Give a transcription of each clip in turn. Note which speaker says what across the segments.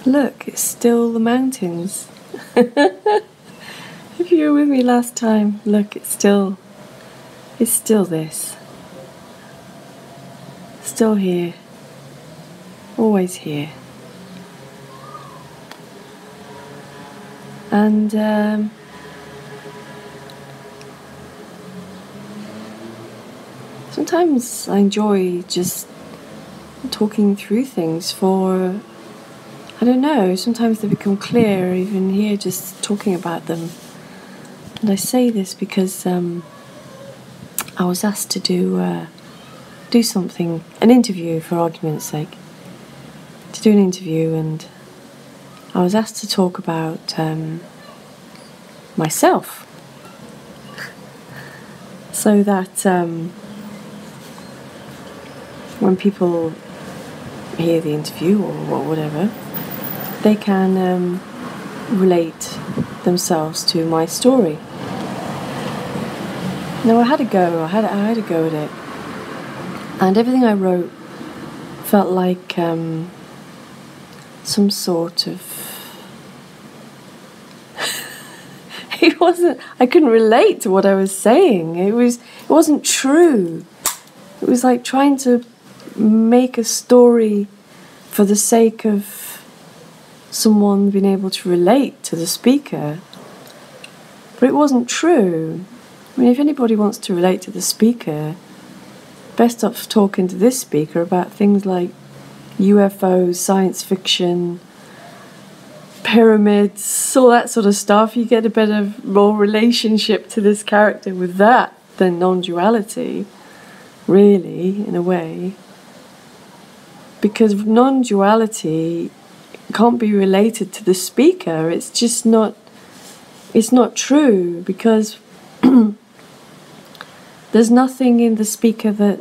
Speaker 1: Look, it's still the mountains. If you were with me last time, look, it's still this. Still here. Always here. And sometimes I enjoy just talking through things for, I don't know, sometimes they become clear even here just talking about them. And I say this because I was asked to do something, an interview for argument's sake, to do an interview, and I was asked to talk about myself, so that when people hear the interview or whatever, they can relate themselves to my story. Now I had a go at it, and everything I wrote felt like some sort of I couldn't relate to what I was saying. It wasn't true. It was like trying to make a story for the sake of someone being able to relate to the speaker. But it wasn't true. I mean, if anybody wants to relate to the speaker, best off talking to this speaker about things like UFOs, science fiction, pyramids, all that sort of stuff. You get a better, more relationship to this character with that than non-duality, really, in a way. Because non-duality can't be related to the speaker. It's just not, it's not true, because there's nothing in the speaker that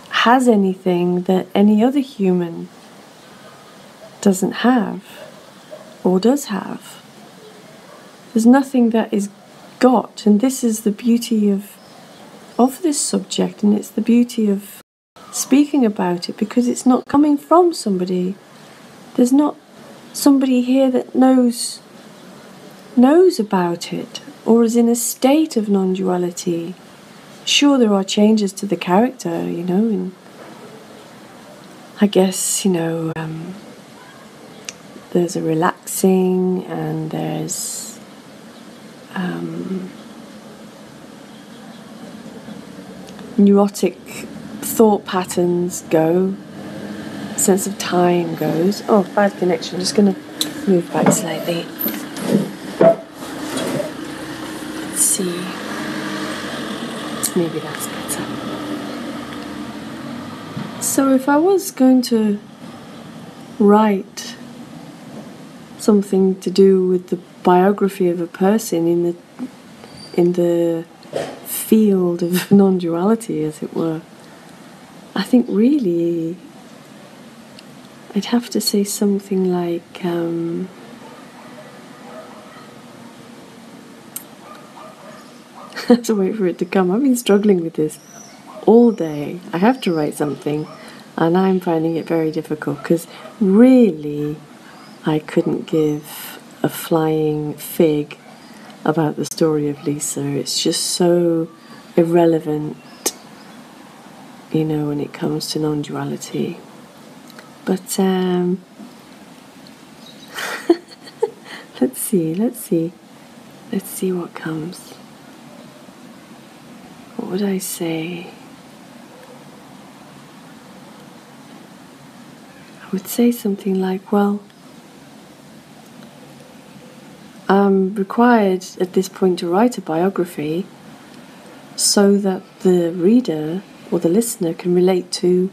Speaker 1: has anything that any other human doesn't have or does have. There's nothing that is got, and this is the beauty of this subject, and it's the beauty of speaking about it, because it's not coming from somebody. There's not somebody here that knows about it or is in a state of non-duality. Sure, there are changes to the character, and I guess, there's a relaxing, and there's neurotic thought patterns go, sense of time goes. Oh, bad connection. I'm just going to move back slightly. Let's see. Maybe that's better. So if I was going to write something to do with the biography of a person in the field of non-duality, as it were, I think really I'd have to say something like I have to wait for it to come. I've been struggling with this all day. I have to write something, and I'm finding it very difficult, because really I couldn't give a flying fig about the story of Lisa. It's just so irrelevant, when it comes to non-duality. But let's see what comes. What would I say? I would say something like, well, I'm required at this point to write a biography so that the reader or the listener can relate to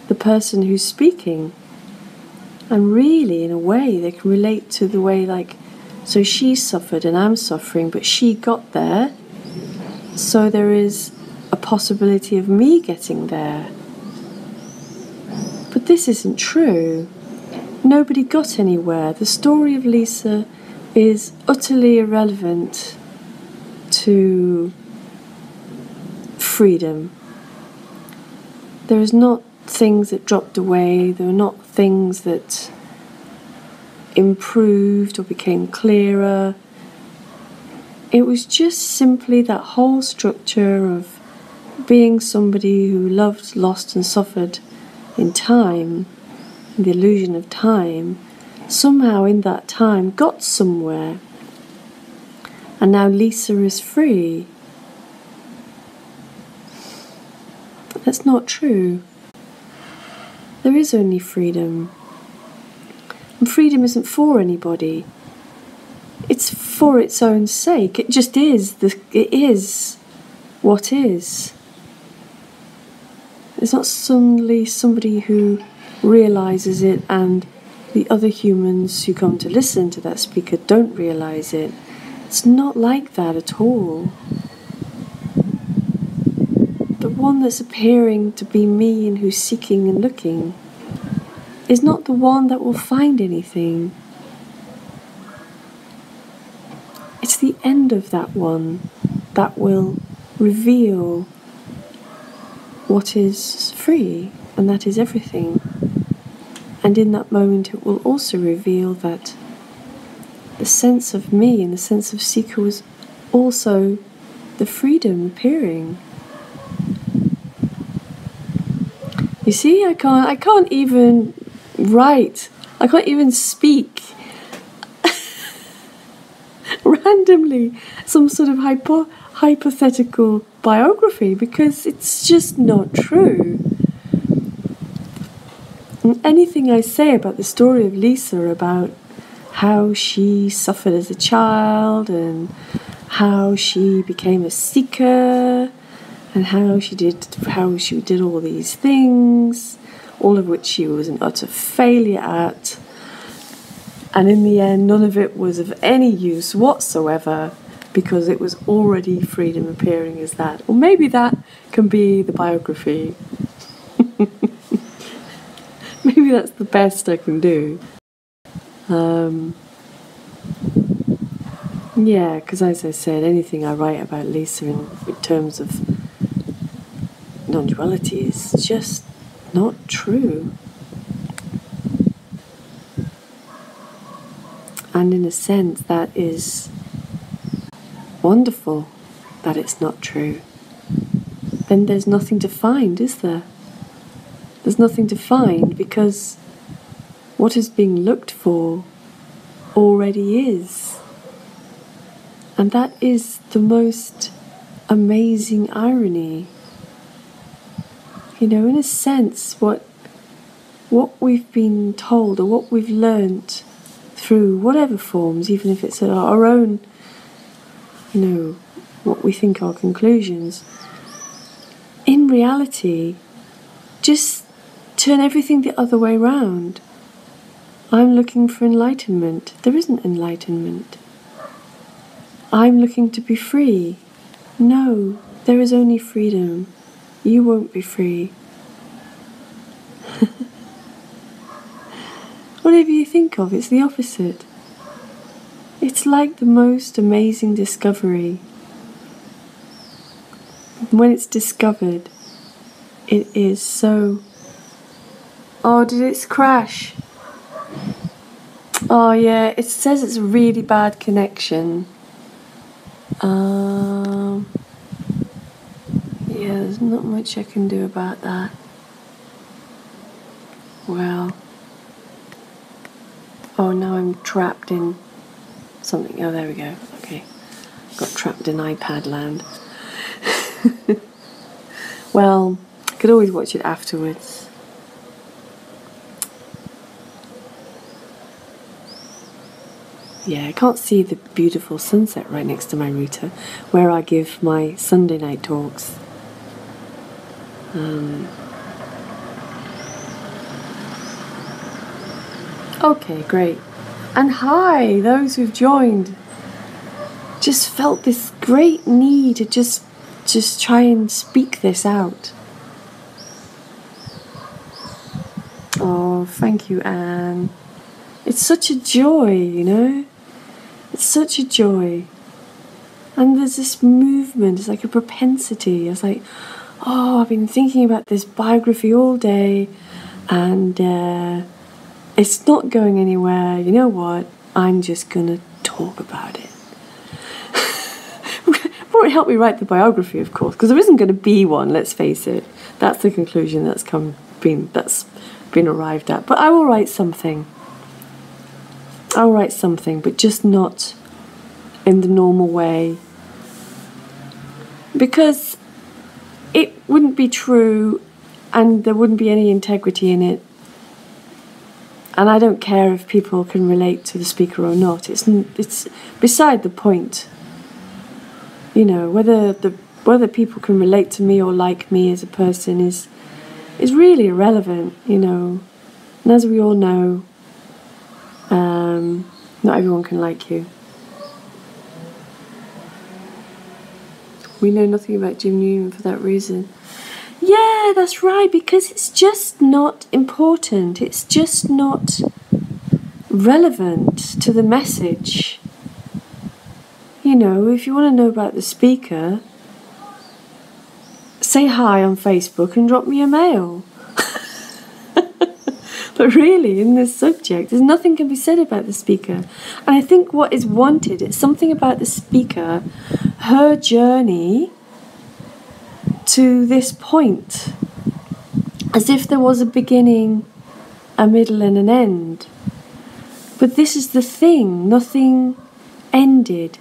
Speaker 1: the person who's speaking. And really, in a way, they can relate to the way, so she suffered and I'm suffering, but she got there. So there is a possibility of me getting there. But this isn't true. Nobody got anywhere. The story of Lisa is utterly irrelevant to freedom. There is not things that dropped away. There are not things that improved or became clearer. It was just simply that whole structure of being somebody who loved, lost and suffered in time, in the illusion of time, somehow in that time got somewhere. And now Lisa is free. That's not true. There is only freedom. And freedom isn't for anybody. It's for its own sake. It just is. It is what is. It's not suddenly somebody who realises it and the other humans who come to listen to that speaker don't realise it. It's not like that at all. The one that's appearing to be me and who's seeking and looking is not the one that will find anything. It's the end of that one that will reveal what is free, and that is everything. And in that moment it will also reveal that the sense of me and the sense of seeker was also the freedom appearing. You see, I can't even write, I can't even speak randomly some sort of hypothetical biography because it's just not true. And anything I say about the story of Lisa, about how she suffered as a child and how she became a seeker and how she did all these things, all of which she was an utter failure at, and in the end none of it was of any use whatsoever because it was already freedom appearing as that. Or maybe that can be the biography. Maybe that's the best I can do. Yeah, because as I said, anything I write about Lisa in terms of non-duality is just not true. And in a sense, that is wonderful that it's not true. Then there's nothing to find, is there? There's nothing to find because what is being looked for already is. And that is the most amazing irony. You know, in a sense, what we've been told or what we've learnt through whatever forms, even if it's our own, you know, what we think are conclusions, in reality, just turn everything the other way round. I'm looking for enlightenment. There isn't enlightenment. I'm looking to be free. No, there is only freedom. You won't be free. Whatever you think of, it's the opposite. It's like the most amazing discovery. When it's discovered, it is so... Oh, did it crash? Oh yeah, it says it's a really bad connection. Yeah, there's not much I can do about that. Well... Oh, now I'm trapped in something. Oh, there we go. Okay. Got trapped in iPad land. Well, I could always watch it afterwards. Yeah, I can't see the beautiful sunset right next to my router where I give my Sunday night talks. Okay, great. And hi, those who've joined. Just felt this great need to just try and speak this out. Oh, thank you, Anne. It's such a joy, you know? It's such a joy. And there's this movement, it's like a propensity. It's like, oh, I've been thinking about this biography all day, and It's not going anywhere. You know what? I'm just going to talk about it. Won't help me write the biography, of course, because there isn't going to be one, let's face it. That's the conclusion that's been arrived at. But I will write something. I'll write something, but just not in the normal way. Because it wouldn't be true and there wouldn't be any integrity in it. And I don't care if people can relate to the speaker or not. It's beside the point. You know, whether people can relate to me or like me as a person is really irrelevant, you know. And as we all know, not everyone can like you. We know nothing about Jim Newman for that reason. Yeah, that's right, because it's just not important. It's just not relevant to the message. You know, if you want to know about the speaker, say hi on Facebook and drop me a mail. But really, in this subject, there's nothing can be said about the speaker. And I think what is wanted is something about the speaker, her journey to this point, as if there was a beginning, a middle and an end. But this is the thing, nothing ended,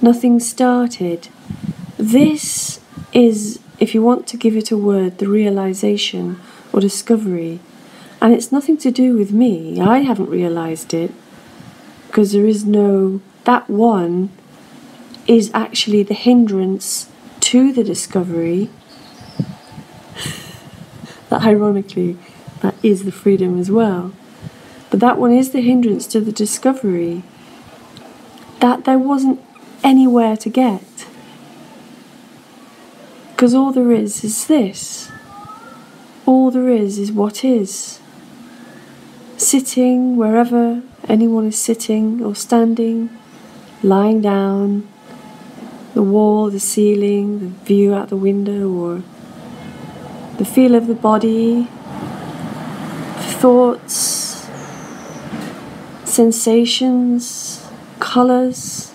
Speaker 1: nothing started. This is, if you want to give it a word, the realization or discovery. And it's nothing to do with me. I haven't realized it, because there is no, that one is actually the hindrance to the discovery. That ironically, that is the freedom as well. But that one is the hindrance to the discovery that there wasn't anywhere to get. Because all there is this. All there is what is. Sitting wherever anyone is sitting or standing, lying down, the wall, the ceiling, the view out the window, or the feel of the body, thoughts, sensations, colours,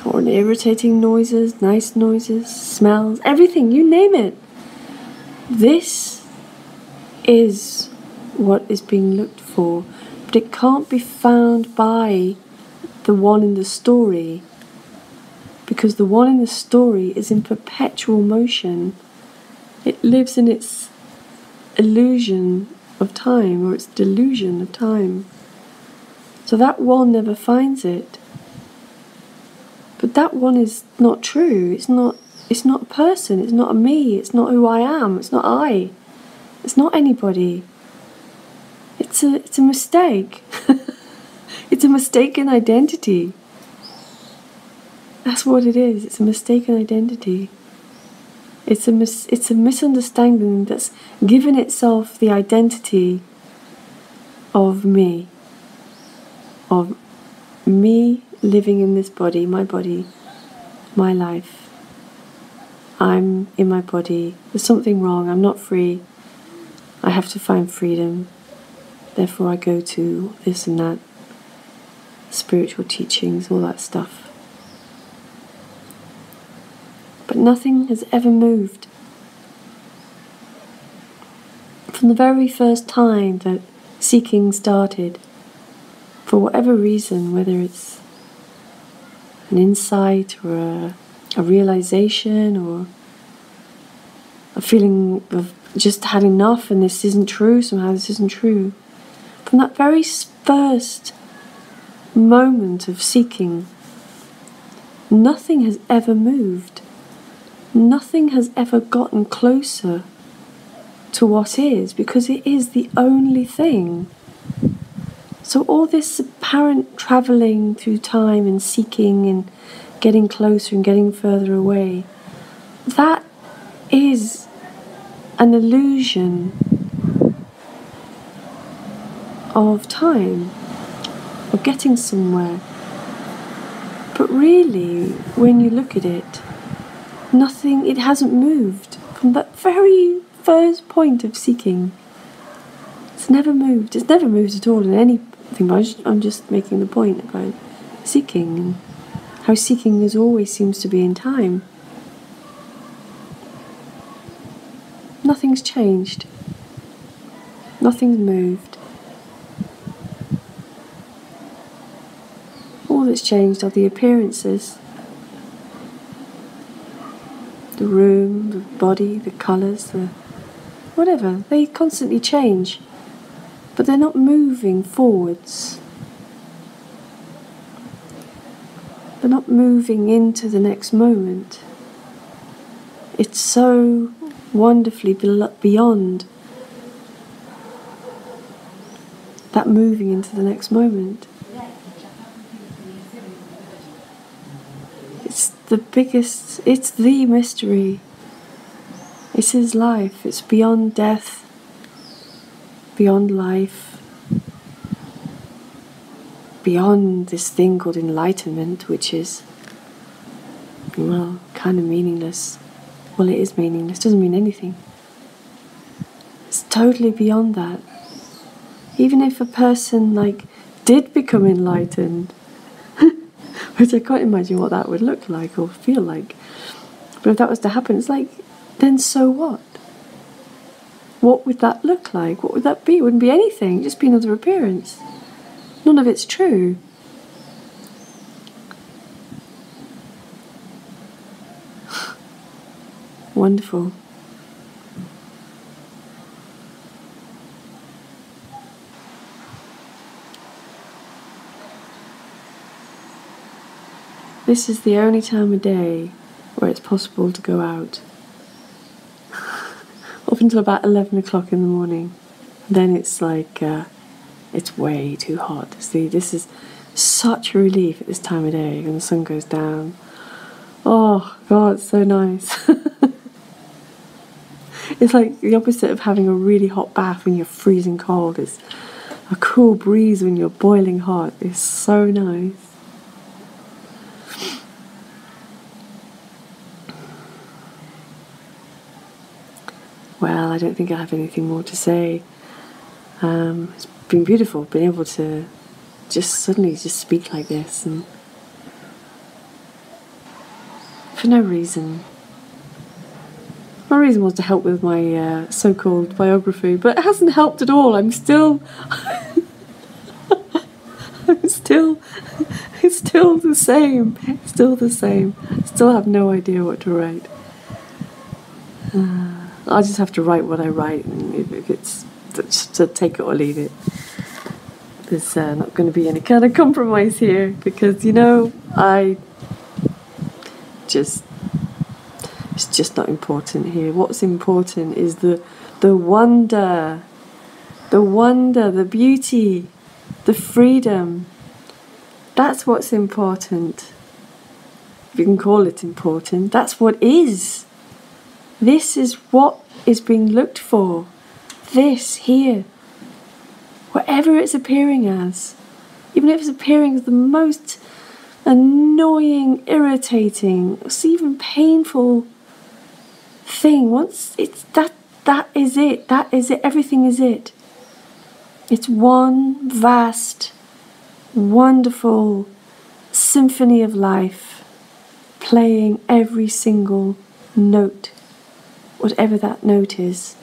Speaker 1: or irritating noises, nice noises, smells, everything, you name it. This is what is being looked for, but it can't be found by the one in the story, because the one in the story is in perpetual motion. It lives in its illusion of time, or its delusion of time. So that one never finds it. But that one is not true. It's not a person, it's not a me, it's not who I am, it's not I. It's not anybody. It's a mistake. It's a mistaken identity. That's what it is. It's a mistaken identity. It's a misunderstanding that's given itself the identity of me. Of me living in this body, my life. I'm in my body. There's something wrong. I'm not free. I have to find freedom. Therefore I go to this and that, spiritual teachings, all that stuff. But nothing has ever moved. From the very first time that seeking started, for whatever reason, whether it's an insight or a realization or a feeling of just had enough and this isn't true, somehow this isn't true. From that very first moment of seeking, nothing has ever moved. Nothing has ever gotten closer to what is, because it is the only thing. So all this apparent travelling through time and seeking and getting closer and getting further away, that is an illusion of time, of getting somewhere. But really, when you look at it, it hasn't moved from that very first point of seeking. It's never moved. It's never moved at all in anything. But I'm just making the point about seeking and how seeking is always seems to be in time. Nothing's changed. Nothing's moved. All that's changed are the appearances. The room, the body, the colours, the whatever. They constantly change. But they're not moving forwards. They're not moving into the next moment. It's so wonderfully beyond that moving into the next moment. It's the biggest, it's the mystery. It's his life. It's beyond death, beyond life, beyond this thing called enlightenment, which is, well, kind of meaningless. Well, it is meaningless, doesn't mean anything. It's totally beyond that. Even if a person, did become enlightened, which I can't imagine what that would look like or feel like. But if that was to happen, it's then so what? What would that look like? What would that be? It wouldn't be anything, it'd just be another appearance. None of it's true. Wonderful. This is the only time of day where it's possible to go out. Up until about 11 o'clock in the morning. Then it's it's way too hot. See, this is such a relief at this time of day when the sun goes down. Oh, God, it's so nice. It's like the opposite of having a really hot bath when you're freezing cold. It's a cool breeze when you're boiling hot. It's so nice. Well, I don't think I have anything more to say. It's been beautiful being able to suddenly speak like this, and for no reason. My reason was to help with my so-called biography, but it hasn't helped at all. It's still the same. It's still the same. I still have no idea what to write. I'll just have to write what I write, and if it's to take it or leave it. There's not going to be any kind of compromise here, because it's just not important here. What's important is the wonder, the beauty, the freedom. That's what's important. If you can call it important, that's what is. This is what is being looked for. This here. Whatever it's appearing as. Even if it's appearing as the most annoying, irritating, or even painful thing, once it's that is it. That is it. Everything is it. It's one vast, wonderful symphony of life, playing every single note, whatever that note is.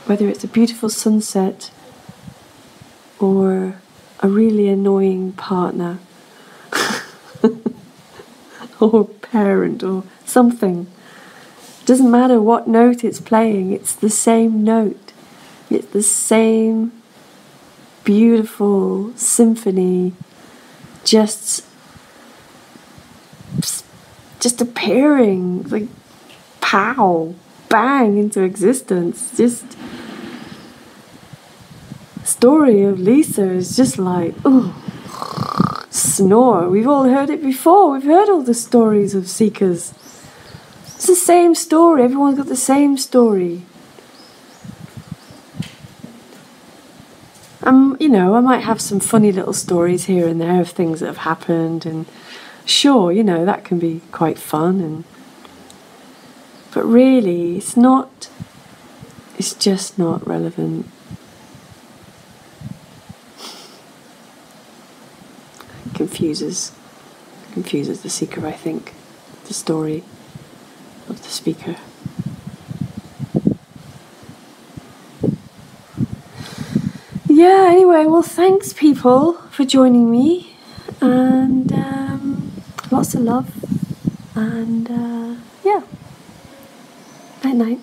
Speaker 1: Whether it's a beautiful sunset or a really annoying partner or parent or something. It doesn't matter what note it's playing, it's the same note. It's the same beautiful symphony just appearing, like pow, bang into existence. Just story of Lisa is just like, oh, snore. We've all heard it before. We've heard all the stories of seekers. It's the same story. Everyone's got the same story. I might have some funny little stories here and there of things that have happened, and sure, that can be quite fun, but really it's not it's just not relevant. Confuses the seeker, I think, the story of the speaker. Yeah, anyway, well, thanks people for joining me, and lots of love, and yeah, night night.